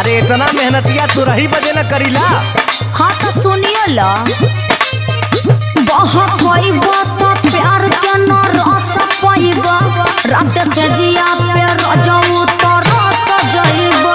अरे इतना मेहनतिया तू रही बजे न करीला। हाँ तो सुनियो ला बहुत होइबा तो प्यार के न रस पाइबा रात से जिया पे रजऊ तो रस जइबा।